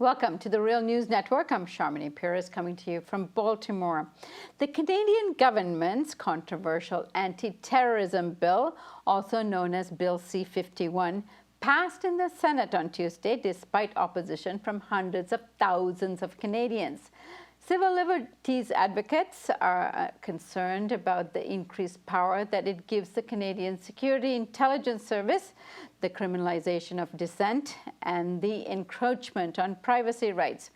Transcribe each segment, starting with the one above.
Welcome to the Real News Network. I'm Sharmini Pires coming to you from Baltimore. The Canadian government's controversial anti-terrorism bill, also known as Bill C-51, passed in the Senate on Tuesday despite opposition from hundreds of thousands of Canadians. Civil liberties advocates are concerned about the increased power that it gives the Canadian Security Intelligence Service, the criminalization of dissent, and the encroachment on privacy rights.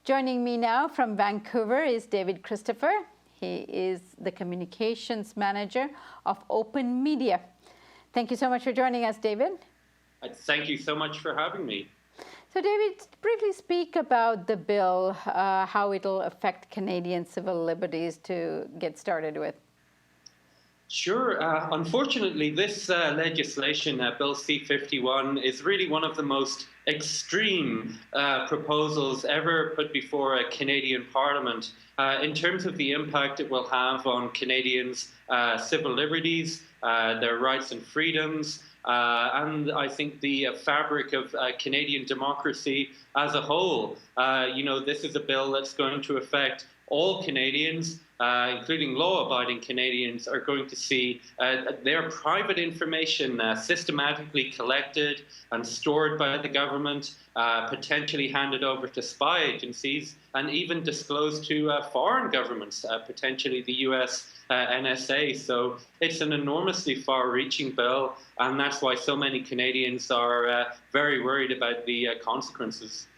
Joining me now from Vancouver is David Christopher. He is the Communications Manager of OpenMedia. Thank you so much for joining us, David. Thank you so much for having me. So, David, briefly speak about the bill, how it'll affect Canadian civil liberties to get started with. Sure. Unfortunately, this legislation, Bill C-51, is really one of the most extreme proposals ever put before a Canadian Parliament in terms of the impact it will have on Canadians' civil liberties, their rights and freedoms, and I think the fabric of Canadian democracy as a whole. This is a bill that's going to affect all Canadians, including law-abiding Canadians, are going to see their private information systematically collected and stored by the government, potentially handed over to spy agencies, and even disclosed to foreign governments, potentially the US NSA. So it's an enormously far-reaching bill, and that's why so many Canadians are very worried about the consequences.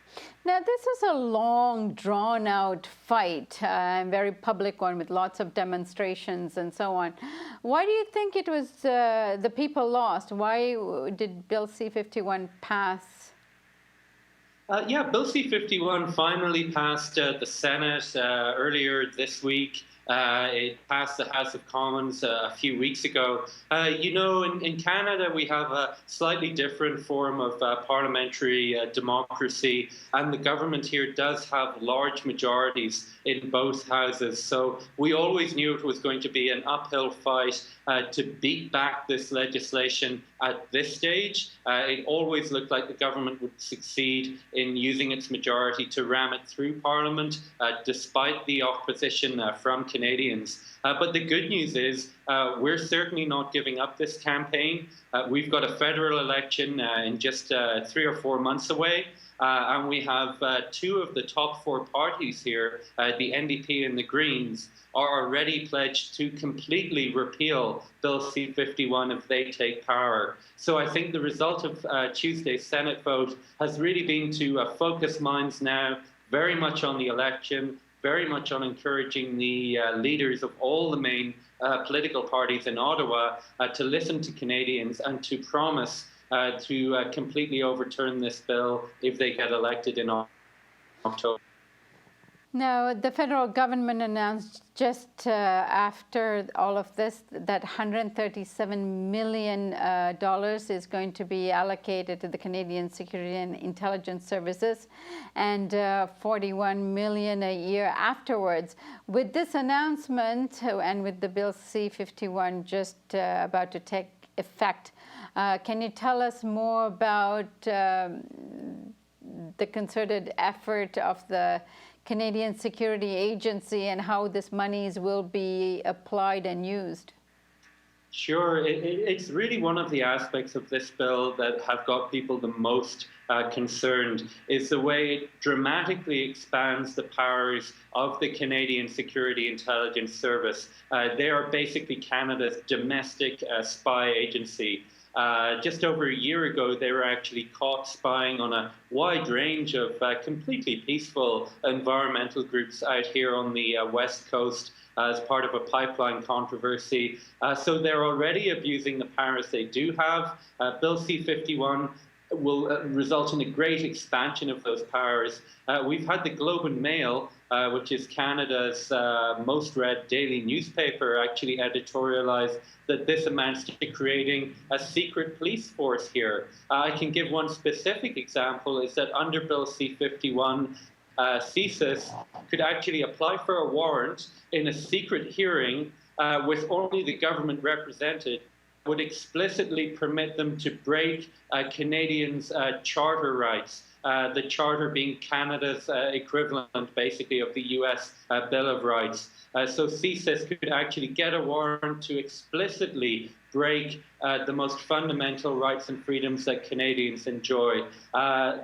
Now, this is a long, drawn-out fight, a very public one with lots of demonstrations and so on. Why do you think it was the people lost? Why did Bill C-51 pass? Bill C-51 finally passed the Senate earlier this week. It passed the House of Commons a few weeks ago. In Canada, we have a slightly different form of parliamentary democracy, and the government here does have large majorities in both houses. So we always knew it was going to be an uphill fight to beat back this legislation at this stage. It always looked like the government would succeed in using its majority to ram it through Parliament, despite the opposition from Canadians. But the good news is we're certainly not giving up this campaign. We've got a federal election in just 3 or 4 months away. And we have two of the top 4 parties here, the NDP and the Greens, are already pledged to completely repeal Bill C-51 if they take power. So I think the result of Tuesday's Senate vote has really been to focus minds now very much on the election, very much on encouraging the leaders of all the main political parties in Ottawa to listen to Canadians and to promise to completely overturn this bill if they get elected in October. Now, the federal government announced just after all of this that $137 million is going to be allocated to the Canadian Security and Intelligence Services, and $41 million a year afterwards. With this announcement and with the Bill C-51 just about to take effect, can you tell us more about the concerted effort of the Canadian Security Agency and how this monies will be applied and used? Sure. It's really one of the aspects of this bill that have got people the most concerned is the way it dramatically expands the powers of the Canadian Security Intelligence Service. They are basically Canada's domestic spy agency. Just over a year ago, they were actually caught spying on a wide range of completely peaceful environmental groups out here on the West Coast as part of a pipeline controversy. So they're already abusing the powers they do have. Bill C-51 will result in a great expansion of those powers. We've had the Globe and Mail, which is Canada's most read daily newspaper, actually editorialize that this amounts to creating a secret police force here. I can give one specific example, is that under Bill C-51, CSIS could actually apply for a warrant in a secret hearing with only the government represented, would explicitly permit them to break Canadians' charter rights. the Charter being Canada's equivalent, basically, of the US Bill of Rights. So CSIS could actually get a warrant to explicitly break the most fundamental rights and freedoms that Canadians enjoy.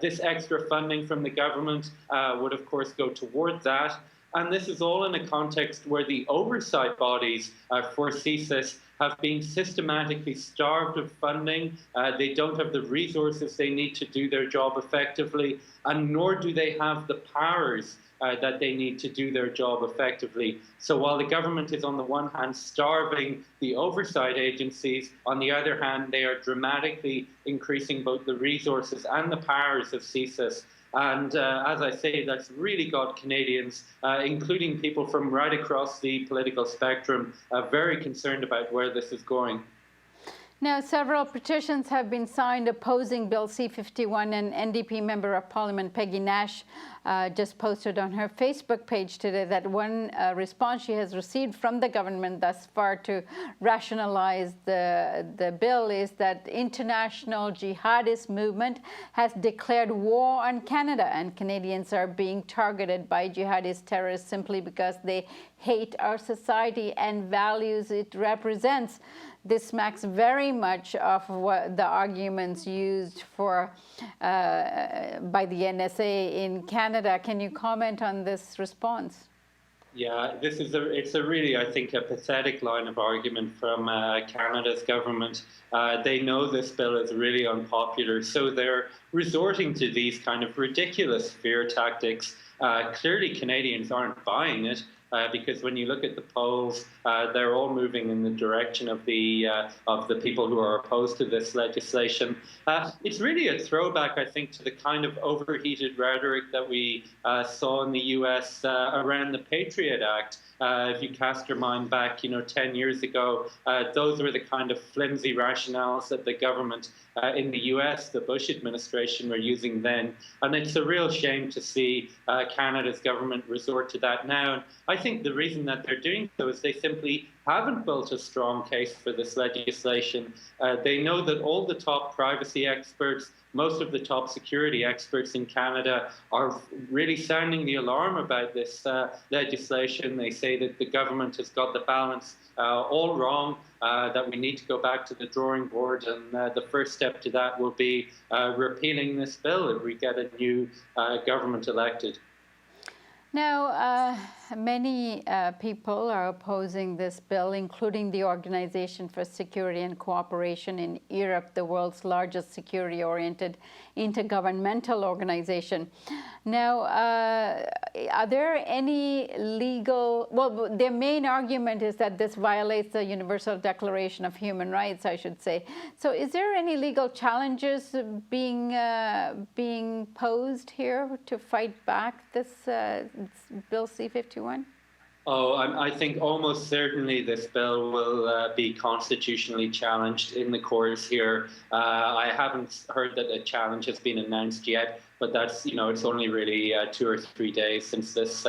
This extra funding from the government would, of course, go toward that. And this is all in a context where the oversight bodies for CSIS have been systematically starved of funding. They don't have the resources they need to do their job effectively, and nor do they have the powers that they need to do their job effectively. So while the government is on the one hand starving the oversight agencies, on the other hand, they are dramatically increasing both the resources and the powers of CSIS. And as I say, that's really got Canadians, including people from right across the political spectrum, very concerned about where this is going. Now, several petitions have been signed opposing Bill C-51, and NDP Member of Parliament Peggy Nash just posted on her Facebook page today that one response she has received from the government thus far to rationalize the bill is that international jihadist movement has declared war on Canada, and Canadians are being targeted by jihadist terrorists simply because they hate our society and values it represents. This smacks very much of what the arguments used for by the NSA in Canada. Can you comment on this response? Yeah, it's a really, I think, a pathetic line of argument from Canada's government. They know this bill is really unpopular, so they're resorting to these kind of ridiculous fear tactics. Clearly, Canadians aren't buying it. Because when you look at the polls, they're all moving in the direction of the people who are opposed to this legislation. It's really a throwback, I think, to the kind of overheated rhetoric that we saw in the US around the Patriot Act. If you cast your mind back, 10 years ago, those were the kind of flimsy rationales that the government in the US, the Bush administration, were using then. And it's a real shame to see Canada's government resort to that now. And I think the reason that they're doing so is they simply haven't built a strong case for this legislation. They know that all the top privacy experts, most of the top security experts in Canada are really sounding the alarm about this legislation. They say that the government has got the balance all wrong, that we need to go back to the drawing board, and the first step to that will be repealing this bill if we get a new government elected. Now, many people are opposing this bill, including the Organization for Security and Cooperation in Europe, the world's largest security-oriented intergovernmental organization. Now, are there any legal, well, their main argument is that this violates the Universal Declaration of Human Rights, I should say. So is there any legal challenges being posed here to fight back this Bill C-51? Oh, I think almost certainly this bill will be constitutionally challenged in the courts here. I haven't heard that a challenge has been announced yet, but that's, it's only really 2 or 3 days since this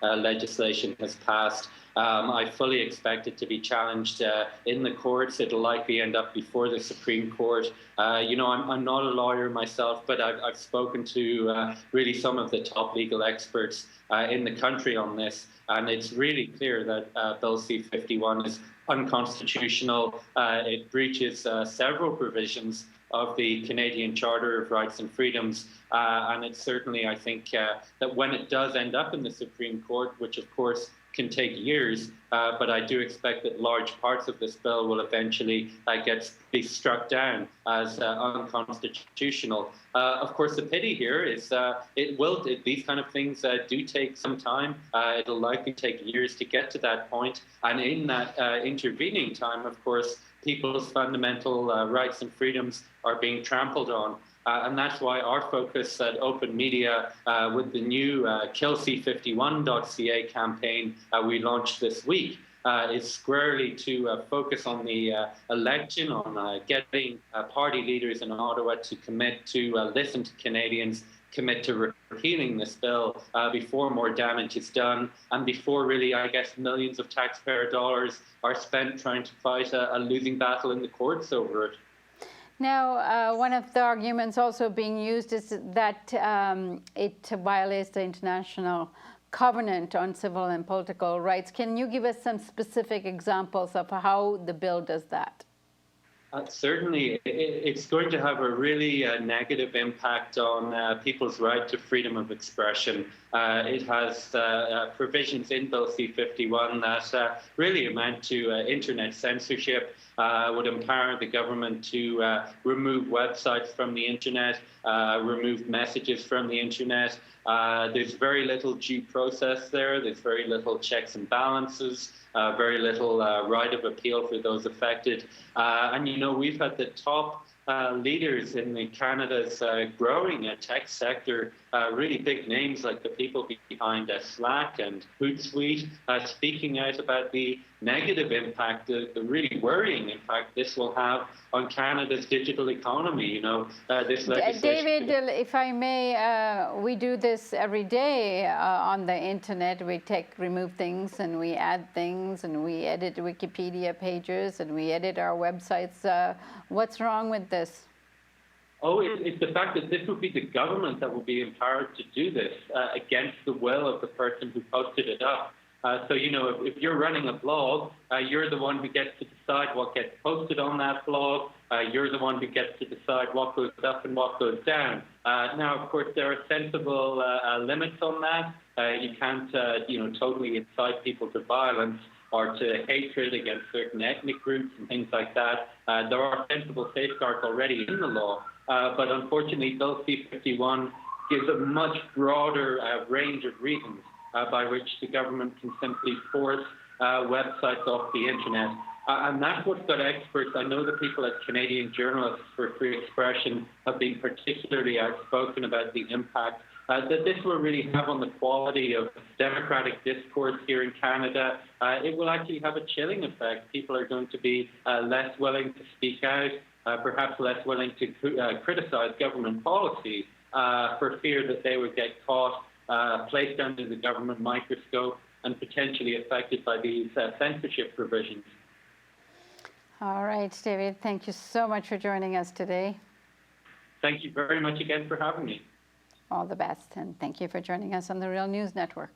legislation has passed. I fully expect it to be challenged in the courts. It'll likely end up before the Supreme Court. I'm not a lawyer myself, but I've spoken to really some of the top legal experts in the country on this. And it's really clear that Bill C-51 is unconstitutional. It breaches several provisions of the Canadian Charter of Rights and Freedoms. And it's certainly, I think, that when it does end up in the Supreme Court, which of course can take years, but I do expect that large parts of this bill will eventually be struck down as unconstitutional. Of course, the pity here is these kind of things do take some time. It'll likely take years to get to that point. And in that intervening time, of course, people's fundamental rights and freedoms are being trampled on. And that's why our focus at OpenMedia with the new killc51.ca campaign we launched this week is squarely to focus on the election, on getting party leaders in Ottawa to commit to listen to Canadians, commit to repealing this bill before more damage is done, and before really, I guess, millions of taxpayer dollars are spent trying to fight a losing battle in the courts over it. Now, one of the arguments also being used is that it violates the international covenant on civil and political rights. Can you give us some specific examples of how the bill does that? Certainly, it's going to have a really negative impact on people's right to freedom of expression. It has provisions in Bill C-51 that really amount to internet censorship, would empower the government to remove websites from the internet, remove messages from the internet. There's very little due process there. There's very little checks and balances. Very little right of appeal for those affected. And, you know, we've had the top leaders in Canada's growing tech sector, really big names like the people behind Slack and Hootsuite, speaking out about the negative impact, the really worrying impact this will have on Canada's digital economy. You know, this legislation. David, if I may, we do this every day on the internet. We remove things and we add things and we edit Wikipedia pages and we edit our websites. What's wrong with this? Oh, it's the fact that this would be the government that would be empowered to do this against the will of the person who posted it up. So, you know, if you're running a blog, you're the one who gets to decide what gets posted on that blog. You're the one who gets to decide what goes up and what goes down. Now, of course, there are sensible limits on that. You can't, you know, totally incite people to violence or to hatred against certain ethnic groups and things like that. There are sensible safeguards already in the law. But unfortunately, Bill C-51 gives a much broader range of reasons by which the government can simply force websites off the internet. And that's what's got experts. I know the people at Canadian Journalists for Free Expression have been particularly outspoken about the impact that this will really have on the quality of democratic discourse here in Canada. It will actually have a chilling effect. People are going to be less willing to speak out, perhaps less willing to criticize government policy for fear that they would get caught, placed under the government microscope, and potentially affected by these censorship provisions. All right, David, thank you so much for joining us today. Thank you very much again for having me. All the best, and thank you for joining us on the Real News Network.